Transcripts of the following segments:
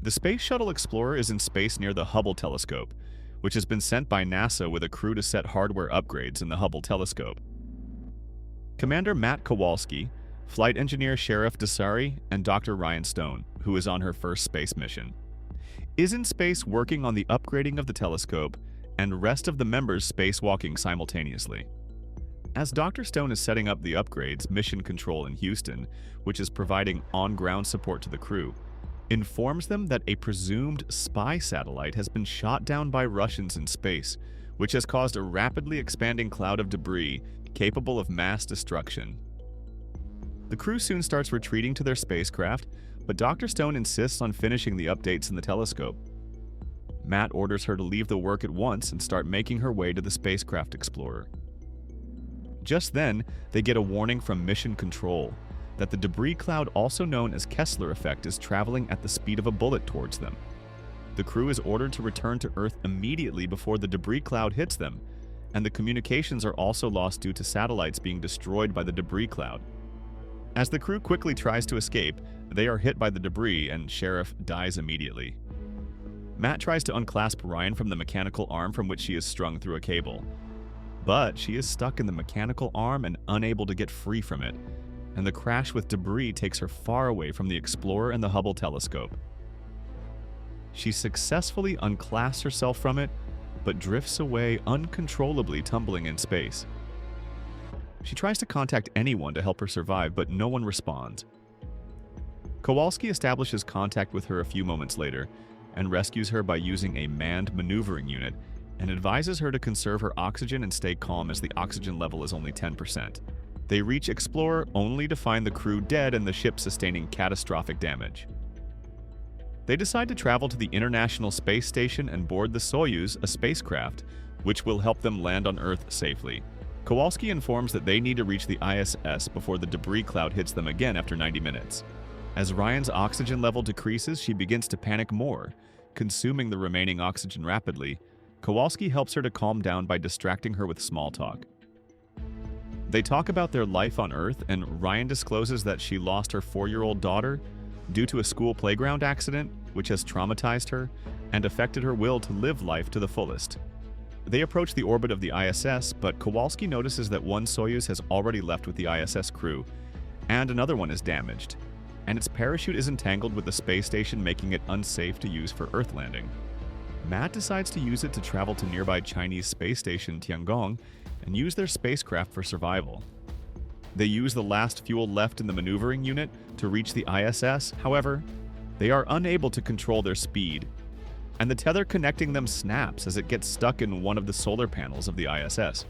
The Space Shuttle Explorer is in space near the Hubble telescope, which has been sent by NASA with a crew to set hardware upgrades in the Hubble telescope. Commander Matt Kowalski, Flight Engineer Sheriff Desari, and Dr. Ryan Stone, who is on her first space mission, is in space working on the upgrading of the telescope, and rest of the members spacewalking simultaneously. As Dr. Stone is setting up the upgrades, Mission Control in Houston, which is providing on-ground support to the crew, informs them that a presumed spy satellite has been shot down by Russians in space, which has caused a rapidly expanding cloud of debris capable of mass destruction. The crew soon starts retreating to their spacecraft, but Dr. Stone insists on finishing the updates in the telescope. Matt orders her to leave the work at once and start making her way to the spacecraft explorer. Just then, they get a warning from Mission Control that the debris cloud, also known as Kessler effect, is traveling at the speed of a bullet towards them. The crew is ordered to return to Earth immediately before the debris cloud hits them, and the communications are also lost due to satellites being destroyed by the debris cloud. As the crew quickly tries to escape, they are hit by the debris and Sheriff dies immediately. Matt tries to unclasp Ryan from the mechanical arm from which she is strung through a cable, but she is stuck in the mechanical arm and unable to get free from it, and the crash with debris takes her far away from the Explorer and the Hubble telescope. She successfully unclasps herself from it, but drifts away uncontrollably, tumbling in space. She tries to contact anyone to help her survive, but no one responds. Kowalski establishes contact with her a few moments later and rescues her by using a manned maneuvering unit and advises her to conserve her oxygen and stay calm as the oxygen level is only 10%. They reach Explorer only to find the crew dead and the ship sustaining catastrophic damage. They decide to travel to the International Space Station and board the Soyuz, a spacecraft, which will help them land on Earth safely. Kowalski informs that they need to reach the ISS before the debris cloud hits them again after 90 minutes. As Ryan's oxygen level decreases, she begins to panic more, consuming the remaining oxygen rapidly. Kowalski helps her to calm down by distracting her with small talk. They talk about their life on Earth, and Ryan discloses that she lost her 4-year-old daughter due to a school playground accident, which has traumatized her and affected her will to live life to the fullest. They approach the orbit of the ISS, but Kowalski notices that one Soyuz has already left with the ISS crew, and another one is damaged, and its parachute is entangled with the space station, making it unsafe to use for Earth landing. Matt decides to use it to travel to nearby Chinese space station Tiangong and use their spacecraft for survival. They use the last fuel left in the maneuvering unit to reach the ISS. However, they are unable to control their speed, and the tether connecting them snaps as it gets stuck in one of the solar panels of the ISS.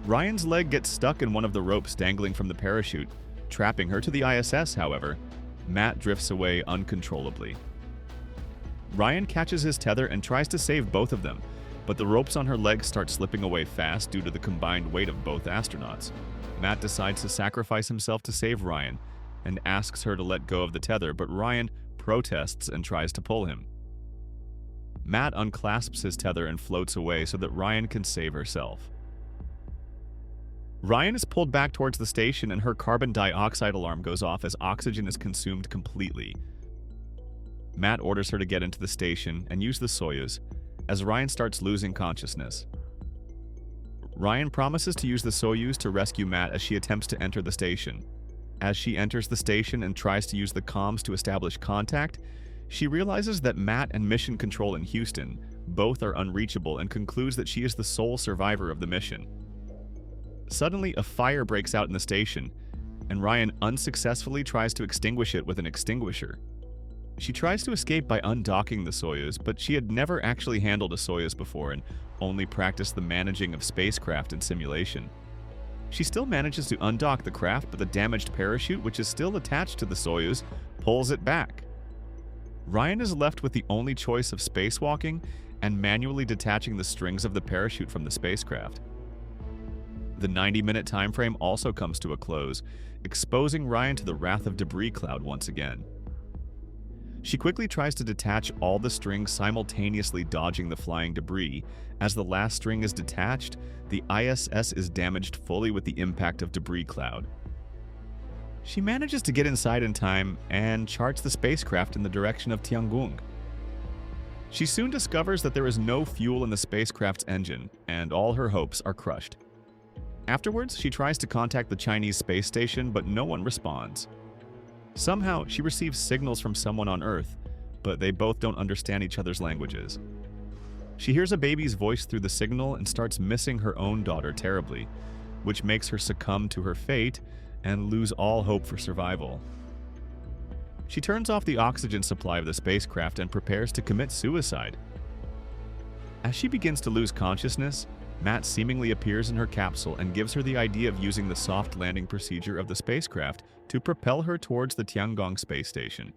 Ryan's leg gets stuck in one of the ropes dangling from the parachute, trapping her to the ISS. However, Matt drifts away uncontrollably. Ryan catches his tether and tries to save both of them, but the ropes on her legs start slipping away fast due to the combined weight of both astronauts. Matt decides to sacrifice himself to save Ryan and asks her to let go of the tether, but Ryan protests and tries to pull him. Matt unclasps his tether and floats away so that Ryan can save herself. Ryan is pulled back towards the station and her carbon dioxide alarm goes off as oxygen is consumed completely. Matt orders her to get into the station and use the Soyuz as Ryan starts losing consciousness. Ryan promises to use the Soyuz to rescue Matt as she attempts to enter the station. As she enters the station and tries to use the comms to establish contact, she realizes that Matt and Mission Control in Houston both are unreachable and concludes that she is the sole survivor of the mission. Suddenly, a fire breaks out in the station, and Ryan unsuccessfully tries to extinguish it with an extinguisher. She tries to escape by undocking the Soyuz, but she had never actually handled a Soyuz before and only practiced the managing of spacecraft in simulation. She still manages to undock the craft, but the damaged parachute, which is still attached to the Soyuz, pulls it back. Ryan is left with the only choice of spacewalking and manually detaching the strings of the parachute from the spacecraft. The 90-minute time frame also comes to a close, exposing Ryan to the wrath of debris cloud once again. She quickly tries to detach all the strings, simultaneously dodging the flying debris. As the last string is detached, the ISS is damaged fully with the impact of debris cloud. She manages to get inside in time and charts the spacecraft in the direction of Tiangong. She soon discovers that there is no fuel in the spacecraft's engine, and all her hopes are crushed. Afterwards, she tries to contact the Chinese space station, but no one responds. Somehow, she receives signals from someone on Earth, but they both don't understand each other's languages. She hears a baby's voice through the signal and starts missing her own daughter terribly, which makes her succumb to her fate and lose all hope for survival. She turns off the oxygen supply of the spacecraft and prepares to commit suicide. As she begins to lose consciousness, Matt seemingly appears in her capsule and gives her the idea of using the soft landing procedure of the spacecraft to propel her towards the Tiangong space station.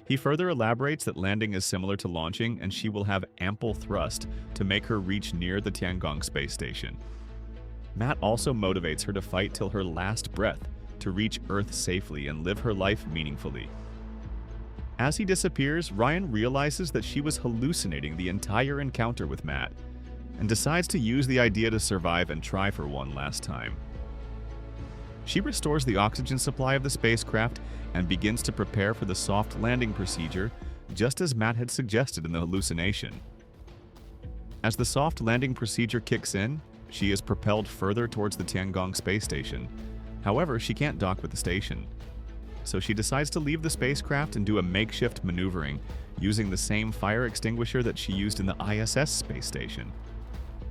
He further elaborates that landing is similar to launching and she will have ample thrust to make her reach near the Tiangong space station. Matt also motivates her to fight till her last breath to reach Earth safely and live her life meaningfully. As he disappears, Ryan realizes that she was hallucinating the entire encounter with Matt and decides to use the idea to survive and try for one last time. She restores the oxygen supply of the spacecraft and begins to prepare for the soft landing procedure, just as Matt had suggested in the hallucination. As the soft landing procedure kicks in, she is propelled further towards the Tiangong space station. However, she can't dock with the station. So she decides to leave the spacecraft and do a makeshift maneuvering, using the same fire extinguisher that she used in the ISS space station.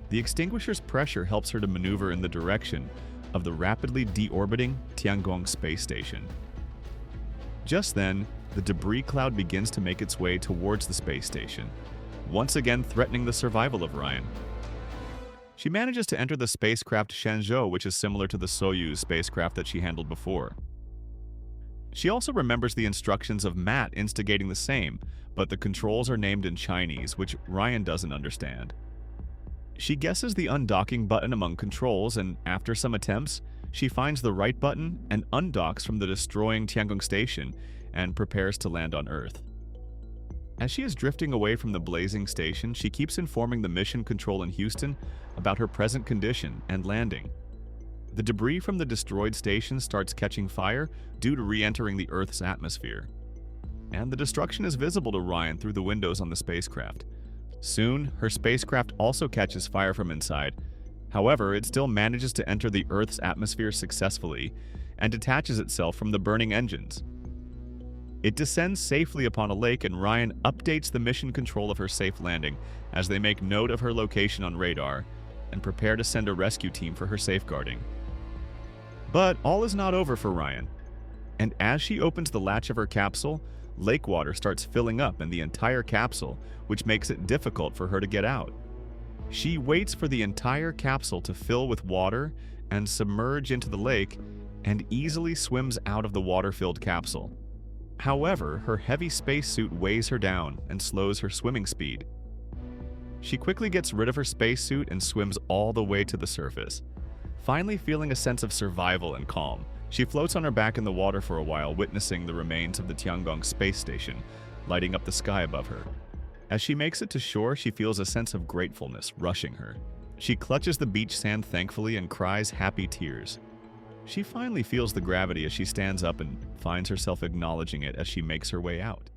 The extinguisher's pressure helps her to maneuver in the direction of the rapidly deorbiting Tiangong space station. Just then, the debris cloud begins to make its way towards the space station, once again threatening the survival of Ryan. She manages to enter the spacecraft Shenzhou, which is similar to the Soyuz spacecraft that she handled before. She also remembers the instructions of Matt instigating the same, but the controls are named in Chinese, which Ryan doesn't understand. She guesses the undocking button among controls, and after some attempts, she finds the right button and undocks from the destroying Tiangong station and prepares to land on Earth. As she is drifting away from the blazing station, she keeps informing the mission control in Houston about her present condition and landing. The debris from the destroyed station starts catching fire due to re-entering the Earth's atmosphere. And the destruction is visible to Ryan through the windows on the spacecraft. Soon, her spacecraft also catches fire from inside. However, it still manages to enter the Earth's atmosphere successfully and detaches itself from the burning engines. It descends safely upon a lake, and Ryan updates the mission control of her safe landing as they make note of her location on radar and prepare to send a rescue team for her safeguarding. But all is not over for Ryan, and as she opens the latch of her capsule, lake water starts filling up in the entire capsule, which makes it difficult for her to get out. She waits for the entire capsule to fill with water and submerge into the lake, and easily swims out of the water-filled capsule. However, her heavy spacesuit weighs her down and slows her swimming speed. She quickly gets rid of her spacesuit and swims all the way to the surface. Finally feeling a sense of survival and calm, she floats on her back in the water for a while, witnessing the remains of the Tiangong space station, lighting up the sky above her. As she makes it to shore, she feels a sense of gratefulness rushing her. She clutches the beach sand thankfully and cries happy tears. She finally feels the gravity as she stands up and finds herself acknowledging it as she makes her way out.